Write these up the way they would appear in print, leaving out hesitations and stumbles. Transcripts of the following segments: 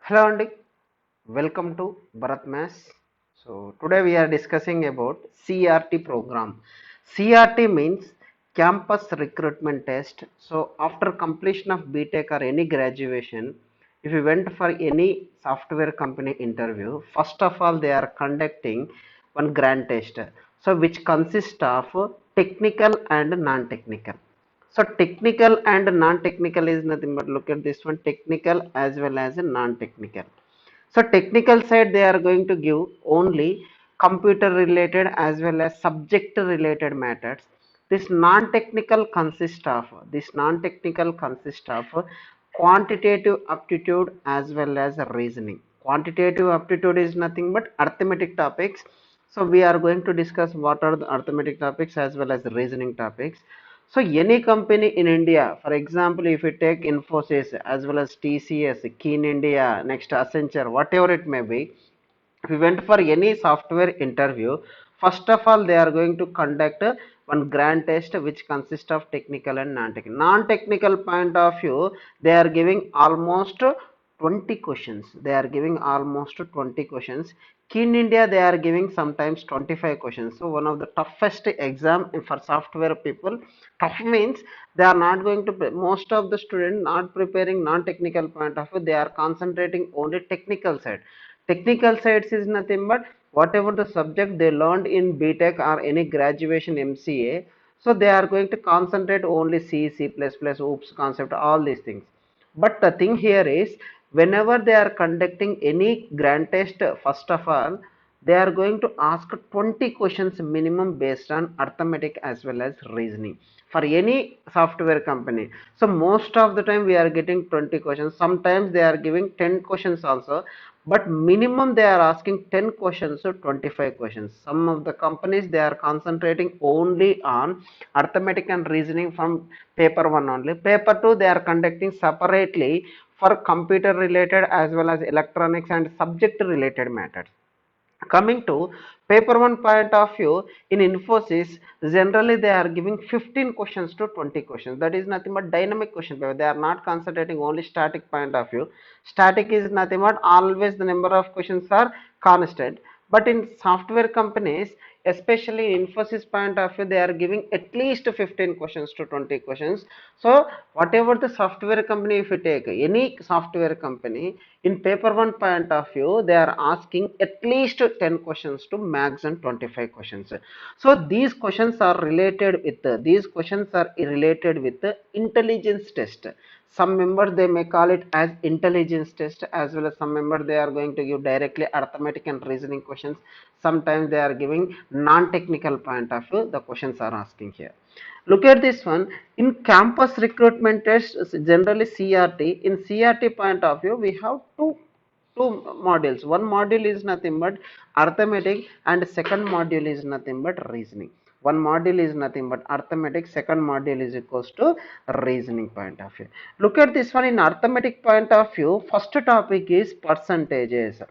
Hello Andy, welcome to Bharat Maths. So today we are discussing about CRT program. CRT means Campus Recruitment Test. So after completion of BTech or any graduation, if you went for any software company interview, first of all they are conducting one grand test. So which consists of technical and non-technical. So technical and non-technical is nothing but look at this one technical as well as a non-technical. So technical side they are going to give only computer related as well as subject related matters. This non-technical consists of quantitative aptitude as well as reasoning. Quantitative aptitude is nothing but arithmetic topics. So we are going to discuss what are the arithmetic topics as well as the reasoning topics. So any company in India, for example, if you take Infosys as well as TCS, Keen India, next Accenture, whatever it may be, if you went for any software interview, first of all they are going to conduct one grand test which consists of technical and non-technical. Non-technical point of view, they are giving almost 20 questions. They are giving almost 20 questions. Keen India, they are giving sometimes 25 questions. So one of the toughest exam for software people. Tough means they are not going to, most of the students not preparing non-technical point of view, they are concentrating only technical side. Technical sides is nothing but whatever the subject they learned in BTech or any graduation MCA. So they are going to concentrate only C, C++, OOPS concept, all these things. But the thing here is whenever they are conducting any grand test, first of all, they are going to ask 20 questions minimum based on arithmetic as well as reasoning for any software company. So most of the time we are getting 20 questions. Sometimes they are giving 10 questions also, but minimum they are asking 10 questions to 25 questions. Some of the companies they are concentrating only on arithmetic and reasoning from paper 1 only. Paper 2 they are conducting separately for computer related as well as electronics and subject related matters. Coming to paper 1 point of view, in Infosys, generally they are giving 15 questions to 20 questions. That is nothing but dynamic question paper. They are not concentrating only static point of view. Static is nothing but always the number of questions are constant. But in software companies, especially in Infosys point of view, they are giving at least 15 questions to 20 questions. So whatever the software company, if you take any software company, in paper 1 point of view, they are asking at least 10 questions to max and 25 questions. So these questions are related with the intelligence test. Some members they may call it as intelligence test, as well as some members they are going to give directly arithmetic and reasoning questions. Sometimes they are giving non-technical point of view, the questions are asking here. Look at this one. In campus recruitment test, generally CRT, in CRT point of view, we have two modules. One module is nothing but arithmetic and second module is nothing but reasoning. One module is nothing but arithmetic, second module is equals to reasoning point of view. Look at this one. In arithmetic point of view, first topic is percentages.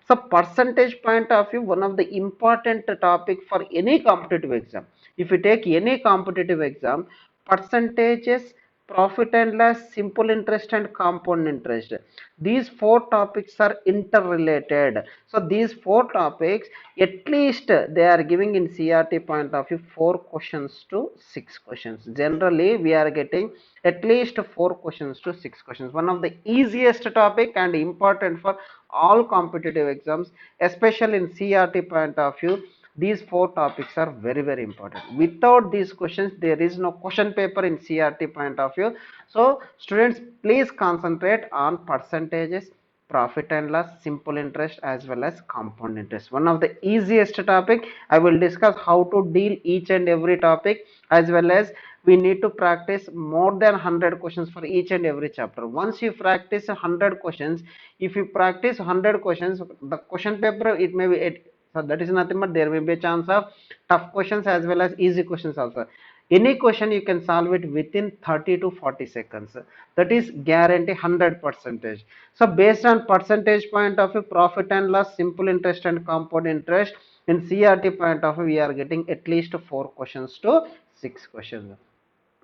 So percentage point of view, one of the important topic for any competitive exam. If you take any competitive exam, percentages, profit and loss, simple interest and compound interest. These four topics are interrelated. So these four topics, at least they are giving in CRT point of view 4 questions to 6 questions. Generally, we are getting at least 4 questions to 6 questions. One of the easiest topic and important for all competitive exams, especially in CRT point of view. These four topics are very important. Without these questions, there is no question paper in CRT point of view. So students, please concentrate on percentages, profit and loss, simple interest as well as compound interest. One of the easiest topic. I will discuss how to deal each and every topic, as well as we need to practice more than 100 questions for each and every chapter. Once you practice 100 questions, if you practice 100 questions, the question paper it may be, so that is nothing but there will be a chance of tough questions as well as easy questions also. Any question you can solve it within 30 to 40 seconds. That is guarantee 100 percentage. So based on percentage point of view, profit and loss, simple interest and compound interest, in CRT point of view, we are getting at least 4 questions to 6 questions.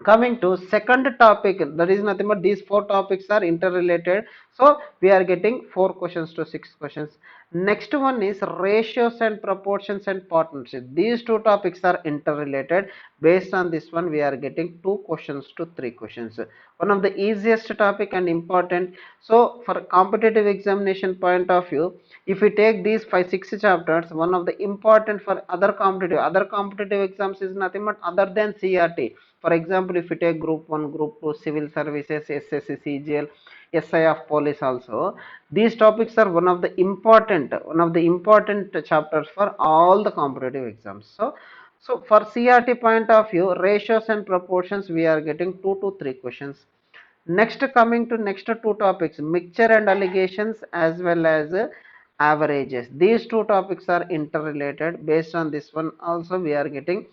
Coming to second topic, that is nothing but these four topics are interrelated, so we are getting 4 questions to 6 questions. Next one is ratios and proportions and partnership. These two topics are interrelated. Based on this one we are getting 2 questions to 3 questions. One of the easiest topic and important. So for competitive examination point of view, if we take these 5 6 chapters, one of the important for other competitive exams is nothing but other than CRT. For example, if you take group 1, group 2, civil services, SSC, CGL, SI of police also, these topics are one of the important chapters for all the competitive exams. So for CRT point of view, ratios and proportions we are getting 2 to 3 questions. Next, coming to next two topics, mixture and allegations as well as averages. These two topics are interrelated. Based on this one also we are getting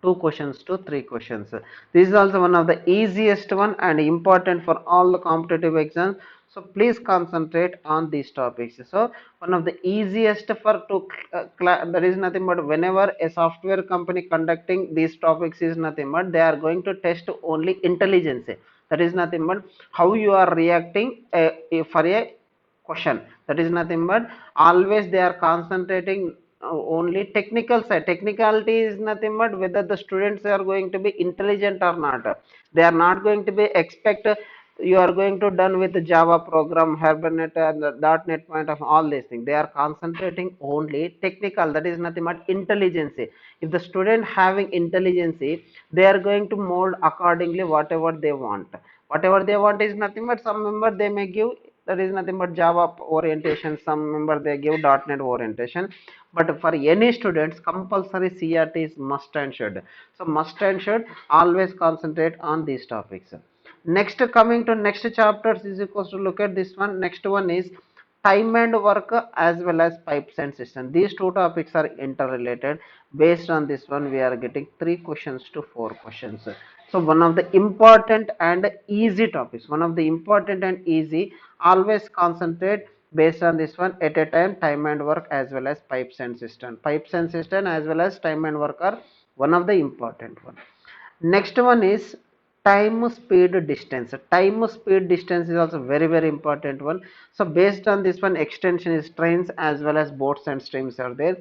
2 questions to 3 questions. This is also one of the easiest one and important for all the competitive exams. So please concentrate on these topics. So one of the easiest for there is nothing but whenever a software company conducting these topics is nothing but they are going to test only intelligence. That is nothing but how you are reacting for a question. That is nothing but always they are concentrating only technical side. Technicality is nothing but whether the students are going to be intelligent or not. They are not going to be expect you are going to done with the Java program, Hibernate and the .NET point of all these things. They are concentrating only technical. That is nothing but intelligence. If the student having intelligence, they are going to mold accordingly whatever they want. Whatever they want is nothing but some member they may give, that is nothing but Java orientation, some member they give .NET orientation, but for any students compulsory CRT is must and should. So must and should always concentrate on these topics. Next, coming to next chapters is equals to look at this one. Next one is time and work as well as pipes and system. These two topics are interrelated. Based on this one we are getting 3 questions to 4 questions. So one of the important and easy topics, one of the important and easy, always concentrate based on this one at a time. Time and work as well as pipes and system as well as time and work are one of the important one. Next one is time speed distance. Time speed distance is also very important one. So based on this one extension is trains as well as boats and streams are there,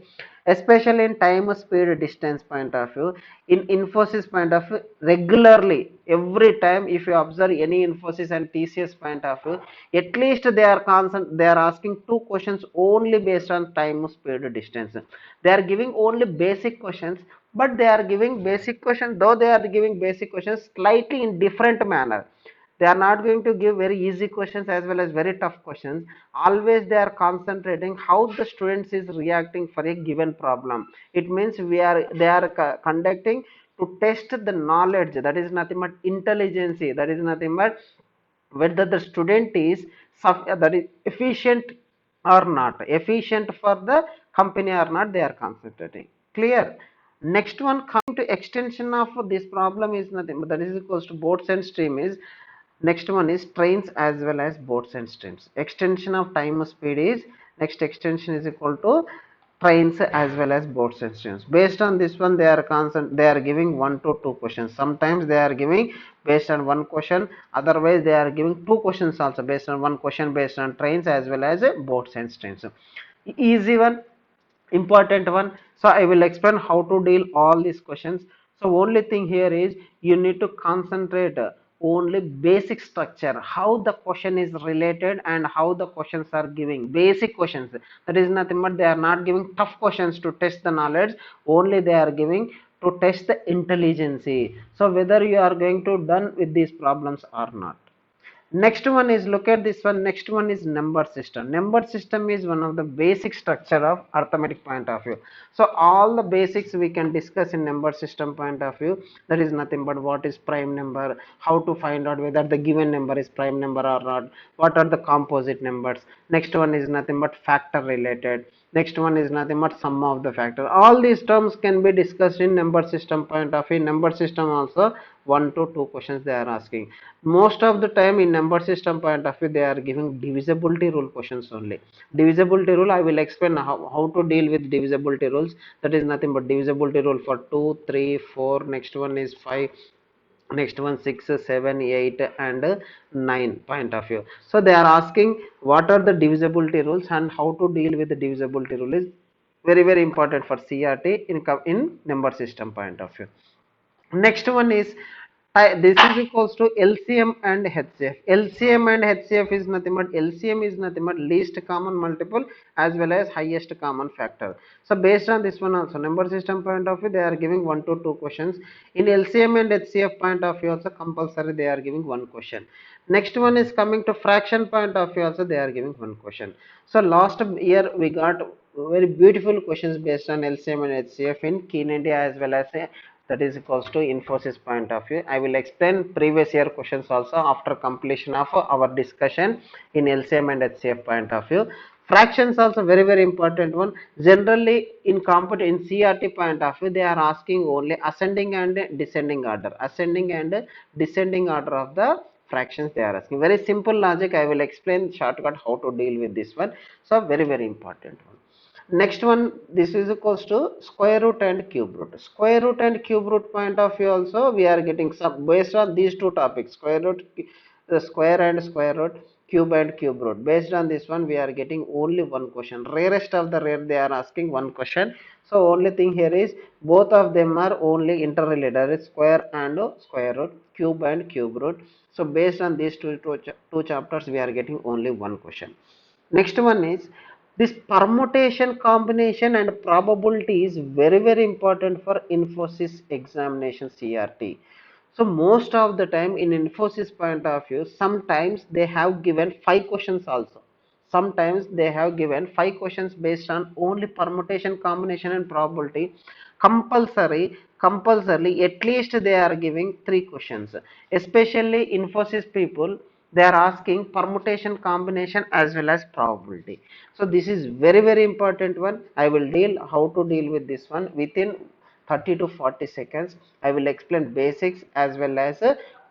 especially in time speed distance point of view. In Infosys point of view, regularly every time if you observe any Infosys and TCS point of view, at least they are asking 2 questions only based on time speed distance. They are giving only basic questions, but they are giving basic questions, though they are giving basic questions slightly in different manner. They are not going to give very easy questions as well as very tough questions. Always they are concentrating how the students is reacting for a given problem. It means they are conducting to test the knowledge, that is nothing but intelligence, that is nothing but whether the student is that is efficient or not, efficient for the company or not, they are concentrating. Clear? Next one, coming to extension of this problem is nothing but that is equals to boats and stream is. Next one is trains as well as boats and streams. Extension of time speed is, next extension is equal to trains as well as boats and streams. Based on this one, they are giving 1 to 2 questions. Sometimes they are giving based on 1 question. Otherwise, they are giving 2 questions also based on 1 question based on trains as well as boats and streams. Easy one, important one. So I will explain how to deal all these questions. So only thing here is you need to concentrate only basic structure, how the question is related and how the questions are giving basic questions. That is nothing but they are not giving tough questions to test the knowledge, only they are giving to test the intelligence, so whether you are going to done with these problems or not. Next one is, look at this one. Next one is number system. Number system is one of the basic structure of arithmetic point of view. So all the basics we can discuss in number system point of view. That is nothing but what is prime number, how to find out whether the given number is prime number or not, what are the composite numbers. Next one is nothing but factor related. Next one is nothing but sum of the factor. All these terms can be discussed in number system point of view. Number system also 1 to 2 questions they are asking. Most of the time in number system point of view they are giving divisibility rule questions only. Divisibility rule I will explain how to deal with divisibility rules. That is nothing but divisibility rule for 2, 3, 4. Next one is 5, Next one 6, 7, 8 and 9 point of view. So they are asking what are the divisibility rules and how to deal with the divisibility rule is very important for CRT in number system point of view. Next one is this is equals to LCM and HCF. LCM and HCF is nothing but LCM is nothing but least common multiple as well as highest common factor. So based on this one also number system point of view they are giving 1 to 2 questions. In LCM and HCF point of view also compulsory they are giving one question. Next one is coming to fraction point of view also they are giving one question. So last year we got very beautiful questions based on LCM and HCF in Keen India as well as that is equals to Infosys point of view. I will explain previous year questions also after completion of our discussion in LCM and HCF point of view. Fractions also very important one. Generally in CRT point of view they are asking only ascending and descending order. Ascending and descending order of the fractions they are asking. Very simple logic. I will explain shortcut how to deal with this one. So very important one. Next one, this is equals to square root and cube root. Square root and cube root point of view also we are getting some based on these two topics, square root, the square and square root, cube and cube root. Based on this one, we are getting only one question. Rarest of the rare, they are asking one question. So only thing here is both of them are only interrelated, square and square root, cube and cube root. So based on these two chapters, we are getting only one question. Next one is this permutation, combination and probability is very important for Infosys examination CRT. So most of the time in Infosys point of view, sometimes they have given 5 questions also. Sometimes they have given 5 questions based on only permutation, combination and probability. Compulsorily, at least they are giving 3 questions. Especially Infosys people, they are asking permutation, combination as well as probability. So this is very important one. I will deal how to deal with this one within 30 to 40 seconds. I will explain basics as well as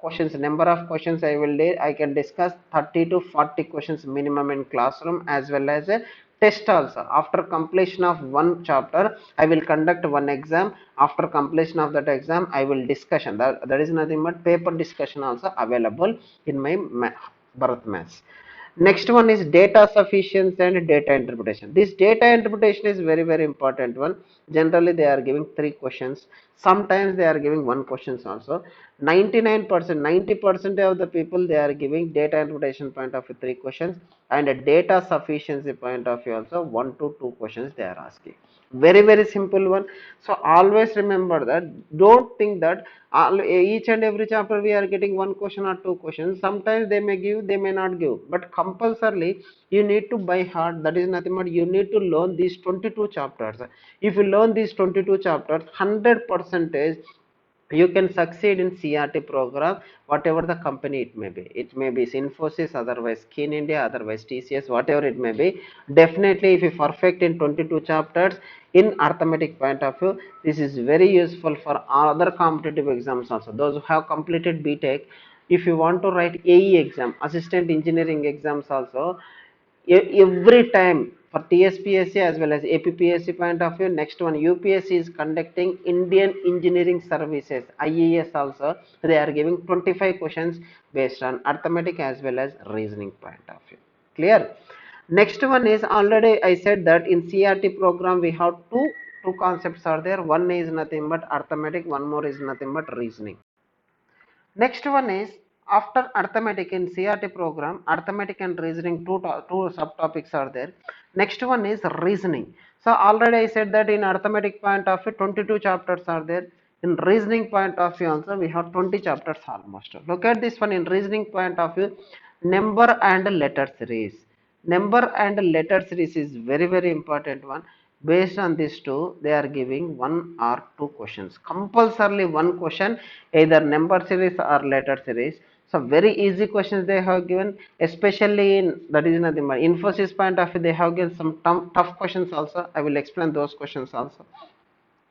questions, number of questions I can discuss 30 to 40 questions minimum in classroom as well as a test also. After completion of one chapter I will conduct one exam. After completion of that exam I will discussion, that is nothing but paper discussion also available in my Bharat Maths. Next one is data sufficiency and data interpretation. This data interpretation is very important one. Generally they are giving 3 questions. Sometimes they are giving one questions also. 99%, 90% of the people they are giving data interpretation point of view 3 questions and a data sufficiency point of view also 1 to 2 questions they are asking. Very simple one. So always remember that. Don't think that each and every chapter we are getting 1 question or 2 questions. Sometimes they may give, they may not give, but compulsorily you need to by heart. That is nothing but you need to learn these 22 chapters. If you learn these 22 chapters 100 percentage you can succeed in CRT program, whatever the company it may be. It may be Infosys, otherwise Keen India, otherwise TCS, whatever it may be. Definitely, if you perfect in 22 chapters in arithmetic point of view, this is very useful for other competitive exams also. Those who have completed BTech, if you want to write AE exam, assistant engineering exams also, every time for TSPSC as well as APPSC point of view. Next one UPSC is conducting Indian Engineering Services IES also. They are giving 25 questions based on arithmetic as well as reasoning point of view. Clear? Next one is already I said that in CRT program we have two concepts are there. One is nothing but arithmetic, one more is nothing but reasoning. Next one is after arithmetic in CRT program, arithmetic and reasoning two subtopics are there. Next one is reasoning. So already I said that in arithmetic point of view 22 chapters are there. In reasoning point of view also we have 20 chapters almost. Look at this one in reasoning point of view, number and letter series. Number and letter series is very important one. Based on these two, they are giving 1 or 2 questions. Compulsorily one question, either number series or letter series. So very easy questions they have given, especially in that is nothing but Infosys point of view. They have given some tough questions also. I will explain those questions also.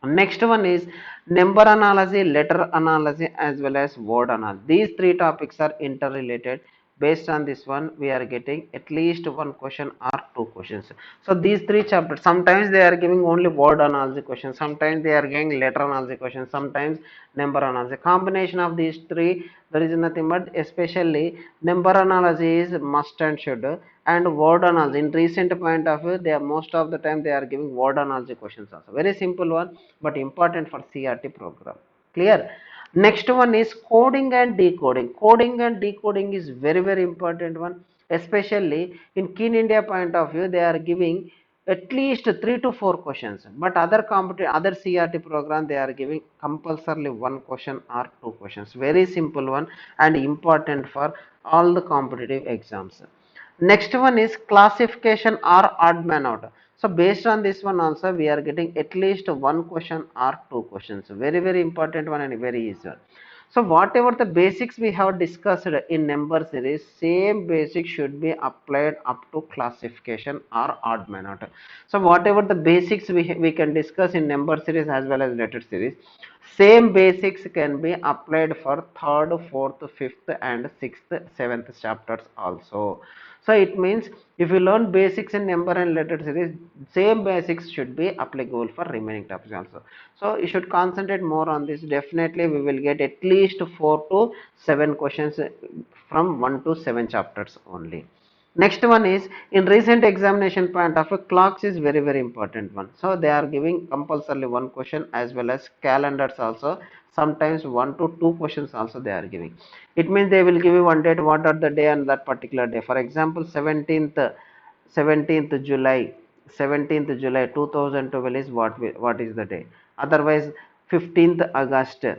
Next one is number analogy, letter analogy as well as word analogy. These three topics are interrelated. Based on this one, we are getting at least one question or two questions. So these three chapters, sometimes they are giving only word analogy questions, sometimes they are giving letter analogy questions, sometimes number analogy. Combination of these three, there is nothing but, especially number analogy is must and should, and word analogy in recent point of view, they are most of the time they are giving word analogy questions also. Very simple one, but important for CRT program. Clear? Next one is coding and decoding. Coding and decoding is very very important one, especially in Keen India point of view. They are giving at least 3 to 4 questions, but other CRT program they are giving compulsorily one question or two questions. Very simple one and important for all the competitive exams. Next one is classification or odd man out. So based on this one also, we are getting at least one question or two questions. Very very important one and very easy one. So whatever the basics we have discussed in number series, same basics should be applied up to classification or odd man out. So whatever the basics we can discuss in number series as well as letter series, same basics can be applied for third, fourth, fifth and sixth, seventh chapters also. So it means if you learn basics in number and letter series, same basics should be applicable for remaining topics also. So you should concentrate more on this. Definitely we will get at least 4 to 7 questions from 1 to 7 chapters only. Next one is, in recent examination point of view, clocks is very very important one. So they are giving compulsorily one question as well as calendars also. Sometimes 1 to 2 questions also they are giving. It means they will give you one date, what are the day on that particular day. For example, 17th July 2012 is what is the day. Otherwise 15th August that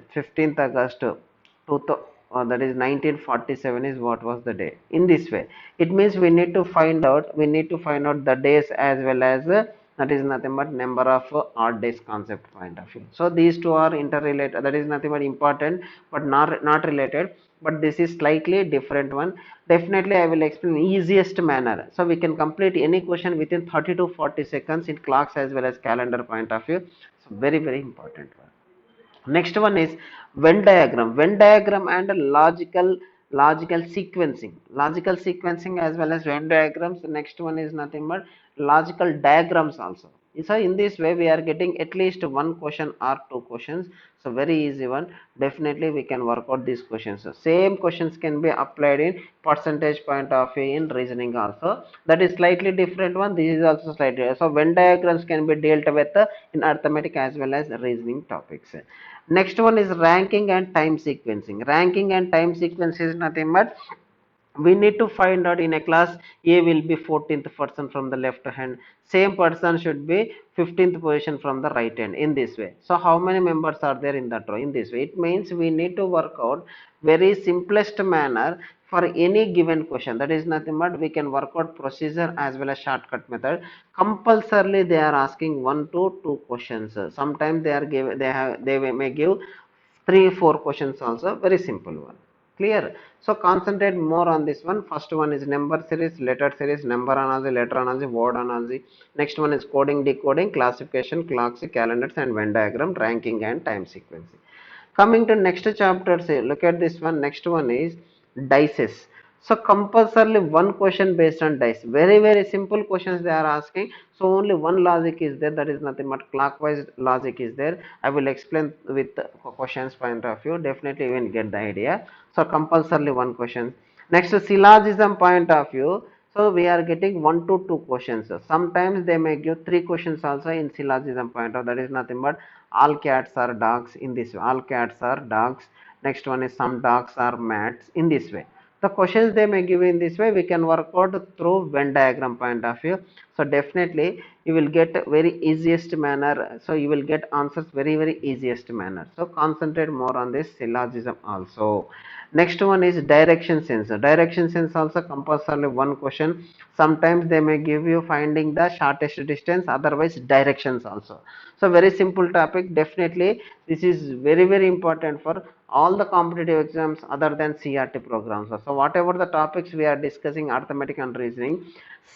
is 1947 is what was the day. In this way, it means we need to find out the days as well as that is nothing but number of odd days concept point of view. So these two are interrelated, that is nothing but important but not related, but this is slightly different one. Definitely I will explain easiest manner, so we can complete any question within 30 to 40 seconds in clocks as well as calendar point of view. So very very important one. Next one is Venn diagram. Venn diagram and logical sequencing. Logical sequencing as well as Venn diagrams. Next one is nothing but logical diagrams also. So in this way we are getting at least one question or two questions. So very easy one. Definitely we can work out these questions. So same questions can be applied in percentage point of view in reasoning also. That is slightly different one. This is also slightly. So Venn diagrams can be dealt with in arithmetic as well as reasoning topics. Next one is ranking and time sequencing. Ranking and time sequence is nothing but, we need to find out in a class A will be 14th person from the left hand, same person should be 15th position from the right hand, in this way. So how many members are there in that row? In this way, it means we need to work out very simplest manner for any given question. That is nothing but, we can work out procedure as well as shortcut method. Compulsorily they are asking 1 to 2 questions. Sometimes they may give 3 4 questions also. Very simple one. Clear? So concentrate more on this one. First one is number series, letter series, number analogy, letter analogy, word analogy. Next one is coding, decoding, classification, clocks, calendars and Venn diagram, ranking and time sequencing. Coming to next chapter, say look at this one. Next one is dices. So compulsorily one question based on dice. Very very simple questions they are asking. So only one logic is there, that is nothing but clockwise logic is there. I will explain with questions point of view. Definitely you will get the idea. So compulsorily one question. Next syllogism point of view. So we are getting 1 to 2 questions. Sometimes they may give 3 questions also in syllogism point of, that is nothing but all cats are dogs, in this way. All cats are dogs. Next one is some dogs are mats, in this way. The questions they may give in this way, we can work out through Venn diagram point of view. So definitely you will get very easiest manner. So you will get answers very very easiest manner. So concentrate more on this syllogism also. Next one is direction sense. Direction sense also compulsorily one question. Sometimes they may give you finding the shortest distance, otherwise directions also. So very simple topic. Definitely this is very very important for all the competitive exams other than CRT programs. So whatever the topics we are discussing, arithmetic and reasoning,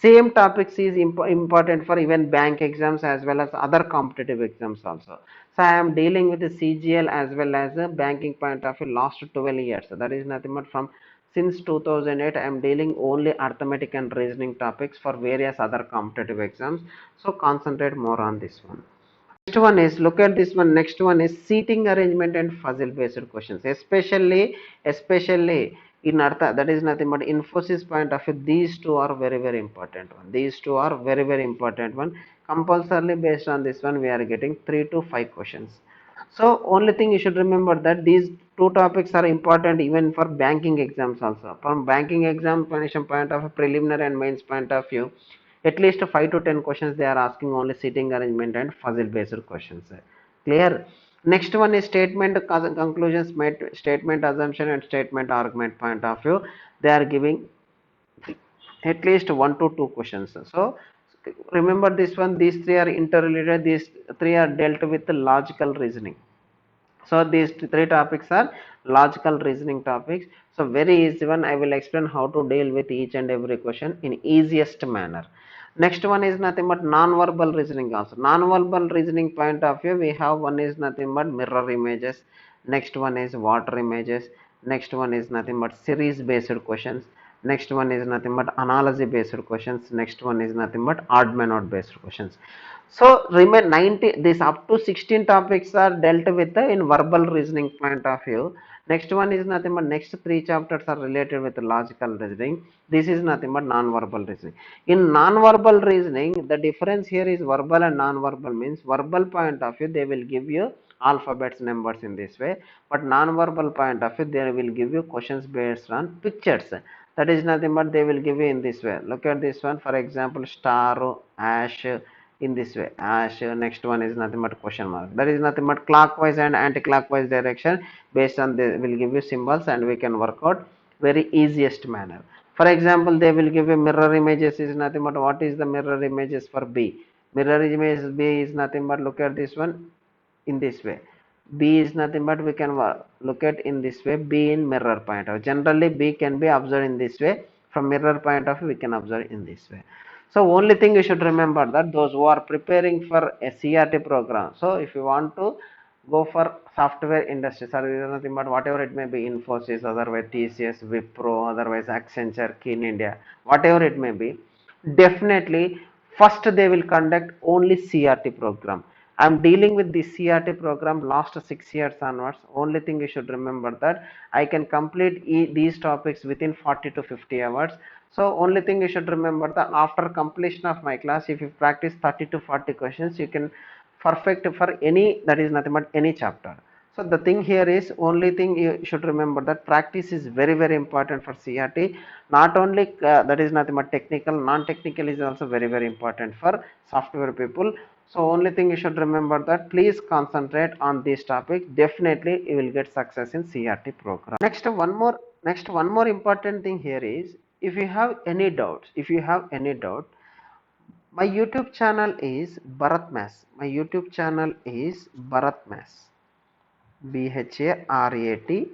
same topics is important for even bank exams as well as other competitive exams also. So I am dealing with the CGL as well as a banking point of view last 12 years. So that is nothing but from since 2008 I am dealing only arithmetic and reasoning topics for various other competitive exams, so concentrate more on this one. Next one is, look at this one, next one is seating arrangement and puzzle based questions, especially in Artha, that is nothing but Infosys point of view. These two are very important one. These two are very important one. Compulsorily based on this one, we are getting 3 to 5 questions. So only thing you should remember that these two topics are important even for banking exams also. From banking examination point of view, preliminary and mains point of view, at least 5 to 10 questions they are asking only seating arrangement and puzzle based questions. Clear? Next one is statement conclusions made, statement assumption and statement argument point of view. They are giving at least 1 to 2 questions. So remember this one, these three are interrelated, these three are dealt with the logical reasoning. So these three topics are logical reasoning topics. So very easy one. I will explain how to deal with each and every question in easiest manner. Next one is nothing but non-verbal reasoning also. Non-verbal reasoning point of view, we have one is nothing but mirror images. Next one is water images. Next one is nothing but series based questions. Next one is nothing but analogy based questions. Next one is nothing but odd man out based questions. So remain 90, this up to 16 topics are dealt with in verbal reasoning point of view. Next one is nothing but next three chapters are related with logical reasoning. This is nothing but non-verbal reasoning. In non-verbal reasoning, the difference here is verbal and non-verbal means verbal point of view they will give you alphabets, numbers in this way, but non-verbal point of view they will give you questions based on pictures. That is nothing but they will give you in this way. Look at this one, for example, star, ash, in this way ash. Next one is nothing but question mark. That is nothing but clockwise and anti-clockwise direction, based on they will give you symbols and we can work out very easiest manner. For example, they will give you mirror images is nothing but what is the mirror images for B. Mirror image B is nothing but look at this one in this way. B is nothing but we can look at in this way, B in mirror point of view. Generally B can be observed in this way, from mirror point of view we can observe in this way. So only thing you should remember that those who are preparing for a CRT program, so if you want to go for software industry, sorry, nothing but whatever it may be, Infosys, otherwise TCS, Wipro, otherwise Accenture, Keen India, whatever it may be, definitely first they will conduct only CRT program. I am dealing with the CRT program last 6 years onwards. Only thing you should remember that I can complete these topics within 40 to 50 hours. So only thing you should remember that after completion of my class, if you practice 30 to 40 questions, you can perfect for any, that is nothing but any chapter. So the thing here is, only thing you should remember that practice is very important for CRT. Not only that is nothing but technical, non-technical is also very important for software people. So only thing you should remember that please concentrate on this topic. Definitely you will get success in CRT program. Next one more important thing here is, if you have any doubts, my YouTube channel is Bharat Maths. My YouTube channel is Bharat Maths. BHARAT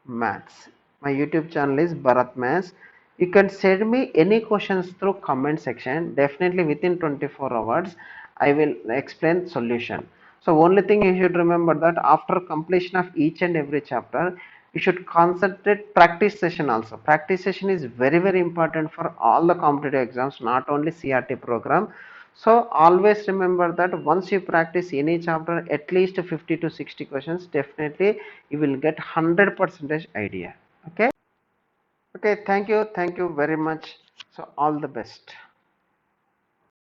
Maths. My YouTube channel is Bharat Maths. You can send me any questions through comment section. Definitely within 24 hours, I will explain solution. So only thing you should remember that after completion of each and every chapter, you should concentrate practice session also. Practice session is very important for all the competitive exams, not only CRT program. So always remember that once you practice any chapter at least 50 to 60 questions, definitely you will get 100% idea. Okay. Okay, thank you very much. So all the best.